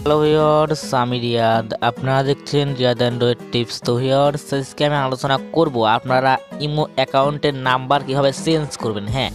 Hello viewers, আমি রিয়াদ। আপনারা দেখছেন রিয়াদ অ্যান্ড্রয়েড টিপস। তো ভিউয়ার্স, আজকে আমি আলোচনা করব আপনারা ইমো অ্যাকাউন্টের নাম্বার কিভাবে চেঞ্জ করবেন। হ্যাঁ,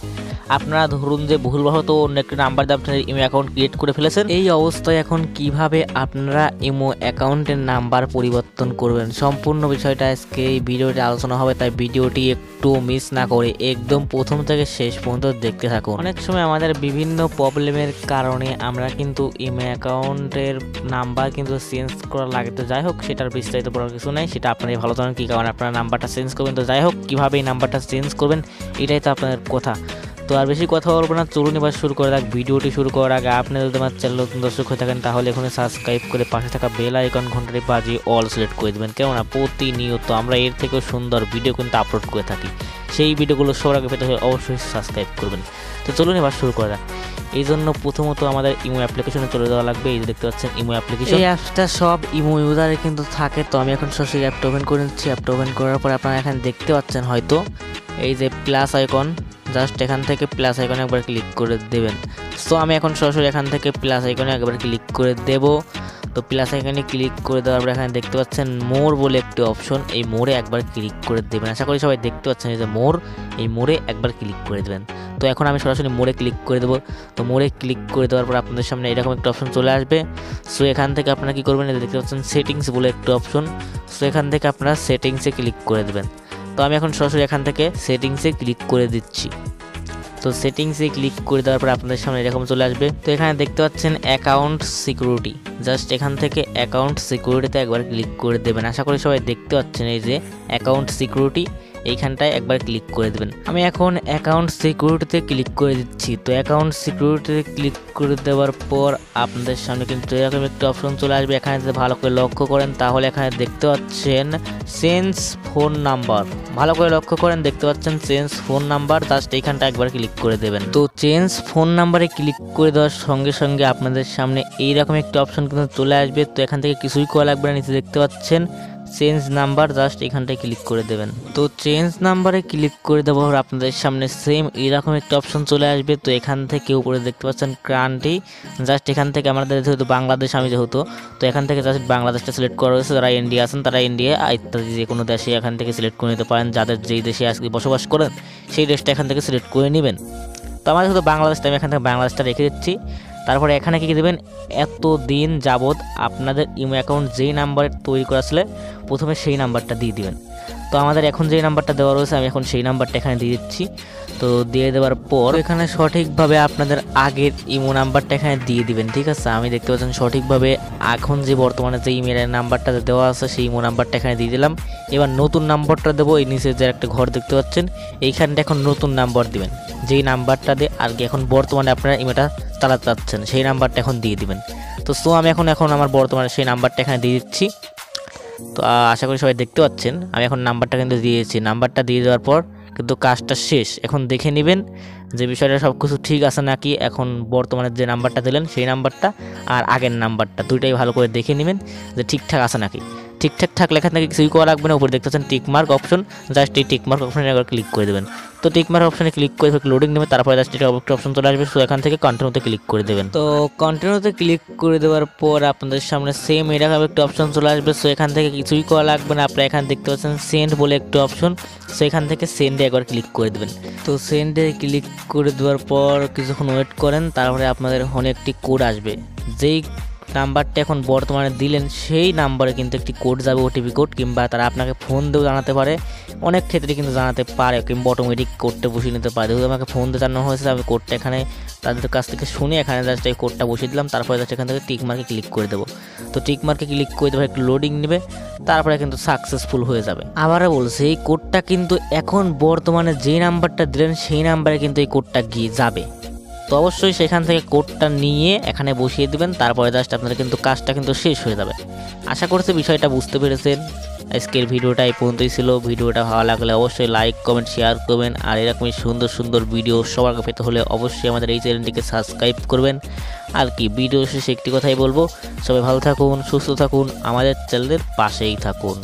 আপনারা ধরুন যে ভুলবশত অন্য একটি নাম্বার দিয়ে আপনার ইমো অ্যাকাউন্ট ক্রিয়েট করে ফেলেছেন। এই অবস্থায় এখন কিভাবে আপনারা ইমো অ্যাকাউন্টের নাম্বার পরিবর্তন করবেন, সম্পূর্ণ বিষয়টা আজকে এই ভিডিওতে আলোচনা হবে। তাই ভিডিওটি একটু মিস না করে একদম প্রথম থেকে শেষ পর্যন্ত দেখতে থাকুন। অনেক সময় আমাদের বিভিন্ন প্রবলেমের কারণে আমরা কিন্তু ইমো অ্যাকাউন্টের নাম্বার কিন্তু চেঞ্জ করা লাগে। তো যাই হোক, সেটার বিস্তারিত বলার কিছু নাই, সেটা আপনারই ভালো জানেন কী কারণে আপনারা নাম্বারটা চেঞ্জ করবেন। তো যাই হোক, কীভাবে এই নাম্বারটা চেঞ্জ করবেন এটাই তো আপনাদের কথা। তো আর বেশি কথা বলবো না, চলুন এবার শুরু করে রাখ। ভিডিওটি শুরু করার আগে আপনি যদি আমার চ্যানেল নতুন দর্শক হয়ে থাকেন তাহলে এখানে সাবস্ক্রাইব করে পাশে থাকা বেল আইকন ঘন্টাটি বাজিয়ে অল সিলেক্ট করে দেবেন। কেননা প্রতিনিয়ত আমরা এর থেকেও সুন্দর ভিডিও কিন্তু আপলোড করে থাকি। সেই ভিডিওগুলো সবার আগে পেতে হলে অবশ্যই সাবস্ক্রাইব করবেন। তো চলুন এবার শুরু করা যাক। এই জন্য প্রথমত আমাদের ইমো অ্যাপ্লিকেশনে চলে যাওয়া লাগবে। এই যে দেখতে পাচ্ছেন ইমো অ্যাপ্লিকেশন, এই অ্যাপটা সব ইমো ইউজারে কিন্তু থাকে। তো আমি এখন সরাসরি অ্যাপটা ওপেন করে নিচ্ছি। অ্যাপটা ওপেন করার পর আপনারা এখানে দেখতে পাচ্ছেন হয়তো এই যে প্লাস আইকন, জাস্ট এখান থেকে প্লাস আইকনে একবার ক্লিক করে দেবেন। সো আমি এখন সরাসরি এখান থেকে প্লাস আইকনে একবার ক্লিক করে দেব। তো প্লাস আইকনে ক্লিক করে দেওয়ার পর এখানে দেখতে পাচ্ছেন মোর বলে একটি অপশন, এই মোড়ে একবার ক্লিক করে দেবেন। আশা করি সবাই দেখতে পাচ্ছেন এই যে মোর, এই মোড়ে একবার ক্লিক করে দেবেন। তো এখন আমি সরাসরি মোড়ে ক্লিক করে দেবো। তো মোড়ে ক্লিক করে দেওয়ার পর আপনাদের সামনে এরকম একটা অপশন চলে আসবে। সো এখান থেকে আপনারা কী করবেন, দেখতে পাচ্ছেন সেটিংস বলে একটা অপশন। সো এখান থেকে আপনারা সেটিংসে ক্লিক করে দেবেন। তো আমি এখন সরাসরি এখান থেকে সেটিংসে ক্লিক করে দিচ্ছি। তো সেটিংসে ক্লিক করে দেওয়ার পর আপনাদের সামনে এরকম চলে আসবে। তো এখানে দেখতে পাচ্ছেন অ্যাকাউন্ট সিকিউরিটি, জাস্ট এখান থেকে অ্যাকাউন্ট সিকিউরিটিতে একবার ক্লিক করে দেবেন। আশা করি সবাই দেখতে পাচ্ছেন এই যে অ্যাকাউন্ট সিকিউরিটি, এইখানটায় একবার ক্লিক করে দেবেন। আমি এখন অ্যাকাউন্ট সিকিউরিটিতে ক্লিক করে দিচ্ছি। তো অ্যাকাউন্ট সিকিউরিটিতে ক্লিক করে দেওয়ার পর আপনাদের সামনে কিন্তু এরকম একটা অপশন চলে আসবে। এখানে যদি ভালো করে লক্ষ্য করেন তাহলে এখানে দেখতে পাচ্ছেন চেঞ্জ ফোন নাম্বার। ভালো করে লক্ষ্য করেন, দেখতে পাচ্ছেন চেঞ্জ ফোন নাম্বার, জাস্ট এইখানটা একবার ক্লিক করে দেবেন। তো চেঞ্জ ফোন নাম্বারে ক্লিক করে দেওয়ার সঙ্গে সঙ্গে আপনাদের সামনে এইরকম একটা অপশন কিন্তু চলে আসবে। তো এখান থেকে কিছুই করা লাগবে না, নিচে দেখতে পাচ্ছেন চেঞ্জ নাম্বার, জাস্ট এখানটায় ক্লিক করে দেবেন। তো চেঞ্জ নাম্বারে ক্লিক করে দেওয়ার পর আপনাদের সামনে সেম এরকম একটা অপশন চলে আসবে। তো এখান থেকে উপরে দেখতে পাচ্ছেন কান্ট্রি, জাস্ট এখান থেকে আমাদের যেহেতু বাংলাদেশ, আমি যেহেতু, তো এখান থেকে জাস্ট বাংলাদেশটা সিলেক্ট করা হয়েছে। যারা ইন্ডিয়া আছেন তারা ইন্ডিয়া ইত্যাদি যে কোনো দেশে এখান থেকে সিলেক্ট করে নিতে পারেন। যাদের যেই দেশে আজকে বসবাস করেন সেই দেশটা এখান থেকে সিলেক্ট করে নেবেন। তো আমার যেহেতু বাংলাদেশটা, আমি এখান থেকে বাংলাদেশটা রেখে দিচ্ছি। তারপরে এখানে কি দেবেন, এতদিন যাবৎ আপনাদের ইমো অ্যাকাউন্ট যেই নাম্বার তৈরি করা ছিল প্রথমে সেই নাম্বারটা দিয়ে দিবেন। তো আমাদের এখন যেই নাম্বারটা দেওয়া রয়েছে আমি এখন সেই নাম্বারটা এখানে দিয়ে দিচ্ছি। তো দিয়ে দেওয়ার পর এখানে সঠিকভাবে আপনাদের আগের ইমো নাম্বারটা এখানে দিয়ে দিবেন। ঠিক আছে, আমি দেখতে পাচ্ছেন সঠিকভাবে এখন যে বর্তমানে যে ইমেলের নাম্বারটা দেওয়া আছে সেই ইমো নাম্বারটা এখানে দিয়ে দিলাম। এবার নতুন নাম্বারটা দেবো। এই নিচে যে একটা ঘর দেখতে পাচ্ছেন এইখানটা এখন নতুন নাম্বার দিবেন। যেই নাম্বারটা দিয়ে আর কি এখন বর্তমানে আপনারা ইমেলটা চালাতে চাচ্ছেন সেই নাম্বারটা এখন দিয়ে দিবেন। তো আমি এখন আমার বর্তমানে সেই নাম্বারটা এখানে দিয়ে দিচ্ছি। তো আশা করি সবাই দেখতে পাচ্ছেন আমি এখন নাম্বারটা কিন্তু দিয়েছি। নাম্বারটা দিয়ে দেওয়ার পর কিন্তু কাজটা শেষ। এখন দেখে নেবেন যে বিষয়টা সব কিছু ঠিক আছে নাকি। এখন বর্তমানে যে নাম্বারটা দিলেন সেই নাম্বারটা আর আগের নাম্বারটা দুইটাই ভালো করে দেখে নেবেন যে ঠিকঠাক আছে নাকি। ঠিকঠাক থাকলে এখান থেকে কিছুই করা লাগবে না। উপরে দেখতে পাচ্ছেন টিকমার্ক অপশন, জাস্ট এই টিকমার্ক অপশনে একবার ক্লিক করে দেবেন। তো টিকমার্ক অপশনে ক্লিক করে লোডিং নেবে, তারপরে জাস্ট এটা অপশন চলে আসবে। সো এখান থেকে কন্টিনিউতে ক্লিক করে দেবেন। তো কন্টিনিউতে ক্লিক করে দেওয়ার পর আপনাদের সামনে সেম এরকম একটা অপশন চলে আসবে। সো এখান থেকে কিছুই করা লাগবে না। আপনারা এখানে দেখতে পাচ্ছেন সেন্ড বলে একটা অপশন, সো এখান থেকে সেন্ডে একবার ক্লিক করে দেবেন। তো সেন্ডে ক্লিক করে দেওয়ার পর কিছুক্ষণ ওয়েট করেন, তারপরে আপনাদের ফোনে একটি কোড আসবে। যেই নাম্বারটা এখন বর্তমানে দিলেন সেই নাম্বারে কিন্তু একটি কোড যাবে, ওটিপি কোড, কিংবা তারা আপনাকে ফোন দিয়েও জানাতে পারে। অনেক ক্ষেত্রে কিন্তু জানাতে পারে, কিংবা অটোমেটিক কোডটা বসিয়ে নিতে পারে। যেহেতু আমাকে ফোন দিয়ে জানানো হয়েছে আমি কোডটা এখানে তাদের কাছ থেকে শুনে এখানে জাস্ট এই কোডটা বসিয়ে দিলাম। তারপরে জাস্ট এখান থেকে টিকমার্কে ক্লিক করে দেবো। তো টিকমার্কে ক্লিক করে দেবো, একটু লোডিং নেবে, তারপরে কিন্তু সাকসেসফুল হয়ে যাবে। আবারও বলছি, এই কোডটা কিন্তু এখন বর্তমানে যেই নাম্বারটা দিলেন সেই নাম্বারে কিন্তু এই কোডটা গিয়ে যাবে। তো অবশ্যই সেখান থেকে কোডটা নিয়ে এখানে বসিয়ে দিবেন, তারপরে জাস্ট আপনাদের কিন্তু কাজটা কিন্তু শেষ হয়ে যাবে। আশা করছি বিষয়টা বুঝতে পেরেছেন। আজকের ভিডিওটা এই পর্যন্তই ছিল। ভিডিওটা ভালো লাগলে অবশ্যই লাইক কমেন্ট শেয়ার করবেন। আর এরকমই সুন্দর সুন্দর ভিডিও সবার আগে পেতে হলে অবশ্যই আমাদের এই চ্যানেলটিকে সাবস্ক্রাইব করবেন। আর কি ভিডিও শেষে একটি কথাই বলবো, সবাই ভালো থাকুন, সুস্থ থাকুন, আমাদের চ্যানেলের পাশেই থাকুন।